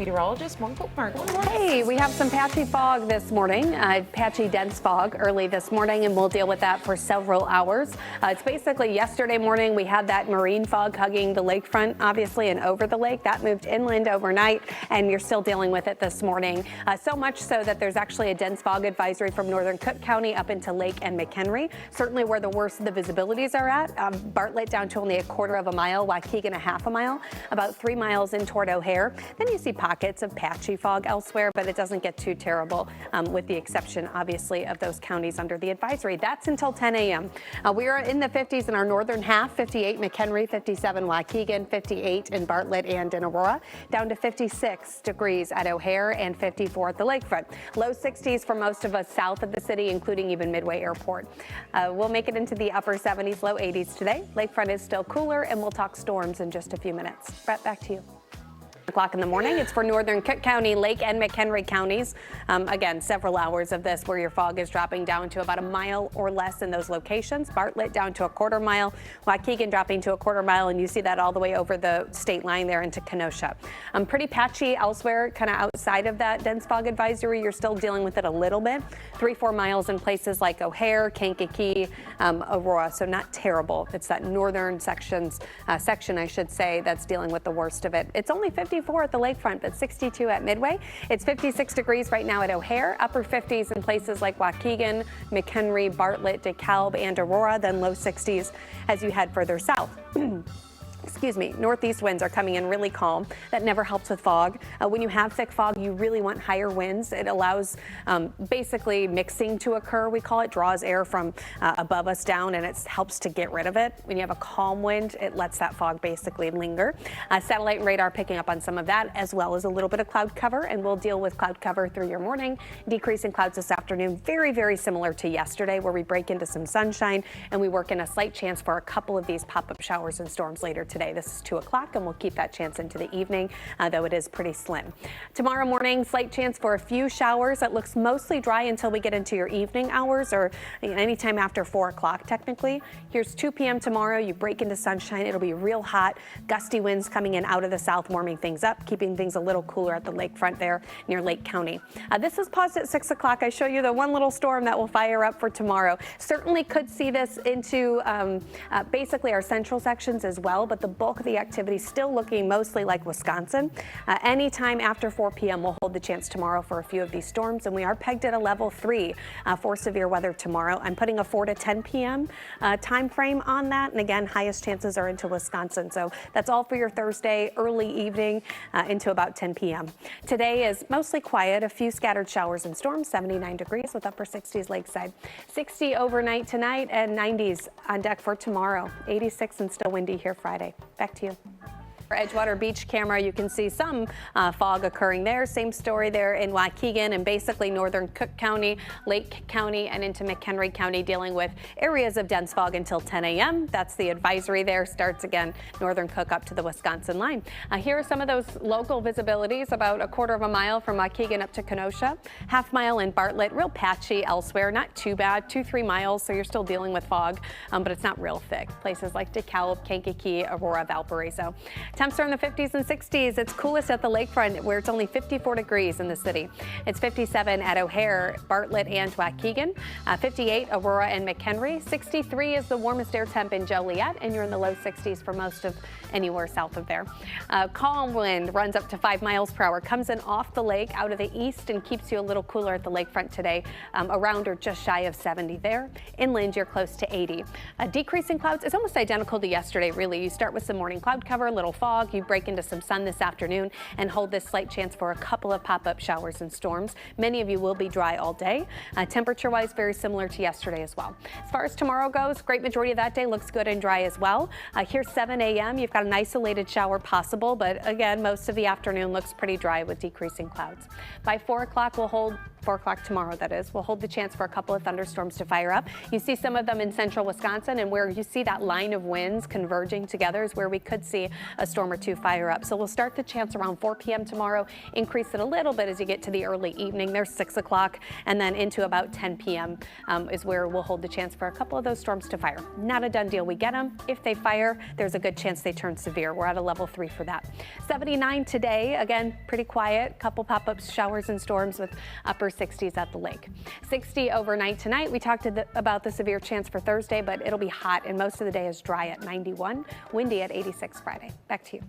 Meteorologist Morgan Kolkmeyer. Hey, we have some patchy fog this morning, patchy dense fog early this morning, and we'll deal with that for several hours. It's basically yesterday morning we had that marine fog hugging the lakefront, obviously, and over the lake. That moved inland overnight, and you're still dealing with it this morning. So much so that there's actually a dense fog advisory from northern Cook County up into Lake and McHenry, certainly where the worst of the visibilities are at. Bartlett down to only a quarter of a mile, Waukegan a half a mile, about 3 miles in toward O'Hare. Then you see pockets of patchy fog elsewhere, but it doesn't get too terrible, with the exception, obviously, of those counties under the advisory. That's until 10 a.m. We are in the 50s in our northern half, 58 McHenry, 57 Waukegan, 58 in Bartlett and in Aurora, down to 56 degrees at O'Hare and 54 at the lakefront. Low 60s for most of us south of the city, including even Midway Airport. We'll make it into the upper 70s, low 80s today. Lakefront is still cooler, and we'll talk storms in just a few minutes. Brett, back to you. O'clock in the morning. It's for northern Cook County, Lake and McHenry counties. Again, several hours of this where your fog is dropping down to about a mile or less in those locations. Bartlett down to a quarter mile, Waukegan dropping to a quarter mile, and you see that all the way over the state line there into Kenosha. Pretty patchy elsewhere, kind of outside of that dense fog advisory. You're still dealing with it a little bit. 3-4 miles in places like O'Hare, Kankakee, Aurora, so not terrible. It's that northern section, I should say, that's dealing with the worst of it. It's only 54 at the lakefront, but 62 at Midway. It's 56 degrees right now at O'Hare, upper 50s in places like Waukegan, McHenry, Bartlett, DeKalb, and Aurora, then low 60s as you head further south. Excuse me, northeast winds are coming in really calm. That never helps with fog. When you have thick fog, you really want higher winds. It allows basically mixing to occur, we call it, draws air from above us down, and it helps to get rid of it. When you have a calm wind, it lets that fog basically linger. Satellite and radar picking up on some of that, as well as a little bit of cloud cover, and we'll deal with cloud cover through your morning. Decrease in clouds this afternoon, very, very similar to yesterday, where we break into some sunshine, and we work in a slight chance for a couple of these pop-up showers and storms later today. This is 2 o'clock, and we'll keep that chance into the evening, though it is pretty slim. Tomorrow morning, slight chance for a few showers. It looks mostly dry until we get into your evening hours, or anytime after 4 o'clock, technically. Here's 2 p.m. tomorrow. You break into sunshine. It'll be real hot. Gusty winds coming in out of the south, warming things up, keeping things a little cooler at the lakefront there near Lake County. This is paused at 6 o'clock. I show you the one little storm that will fire up for tomorrow. Certainly could see this into basically our central sections as well, but the bulk of the activity still looking mostly like Wisconsin. Anytime after 4 p.m. we'll hold the chance tomorrow for a few of these storms, and we are pegged at a level 3 for severe weather tomorrow. I'm putting a 4 to 10 p.m. Time frame on that, and again, highest chances are into Wisconsin. So that's all for your Thursday early evening into about 10 p.m. Today is mostly quiet, a few scattered showers and storms, 79 degrees with upper 60s lakeside. 60 overnight tonight and 90s on deck for tomorrow. 86 and still windy here Friday. Back to you. Edgewater Beach camera, you can see some fog occurring there. Same story there in Waukegan and basically northern Cook County, Lake County, and into McHenry County, dealing with areas of dense fog until 10 a.m. That's the advisory there. Starts again northern Cook up to the Wisconsin line. Here are some of those local visibilities, about a quarter of a mile from Waukegan up to Kenosha, half mile in Bartlett, real patchy elsewhere, not too bad, 2-3 miles, so you're still dealing with fog, but it's not real thick. Places like DeKalb, Kankakee, Aurora, Valparaiso. Temps are in the 50s and 60s. It's coolest at the lakefront, where it's only 54 degrees in the city. It's 57 at O'Hare, Bartlett, and Waukegan. 58 Aurora and McHenry. 63 is the warmest air temp in Joliet, and you're in the low 60s for most of anywhere south of there. Calm wind runs up to 5 miles per hour. Comes in off the lake out of the east and keeps you a little cooler at the lakefront today, around or just shy of 70 there. Inland, you're close to 80. Decreasing clouds is almost identical to yesterday, really. You start with some morning cloud cover, a little fog. You break into some sun this afternoon and hold this slight chance for a couple of pop-up showers and storms. Many of you will be dry all day. Temperature-wise, very similar to yesterday as well. As far as tomorrow goes, great majority of that day looks good and dry as well. Here's 7 a.m. You've got an isolated shower possible, but again, most of the afternoon looks pretty dry with decreasing clouds. By 4 o'clock, we'll hold 4 o'clock tomorrow, that is. We'll hold the chance for a couple of thunderstorms to fire up. You see some of them in central Wisconsin, and where you see that line of winds converging together is where we could see a storm storm or two fire up. So we'll start the chance around 4 p.m. tomorrow, increase it a little bit as you get to the early evening. There's 6 o'clock, and then into about 10 p.m. Is where we'll hold the chance for a couple of those storms to fire. Not a done deal. We get them. If they fire, there's a good chance they turn severe. We're at a level 3 for that. 79 today. Again, pretty quiet. Couple pop-up showers and storms with upper 60s at the lake. 60 overnight tonight. We talked about the severe chance for Thursday, but it'll be hot and most of the day is dry at 91. Windy at 86 Friday. Back to you.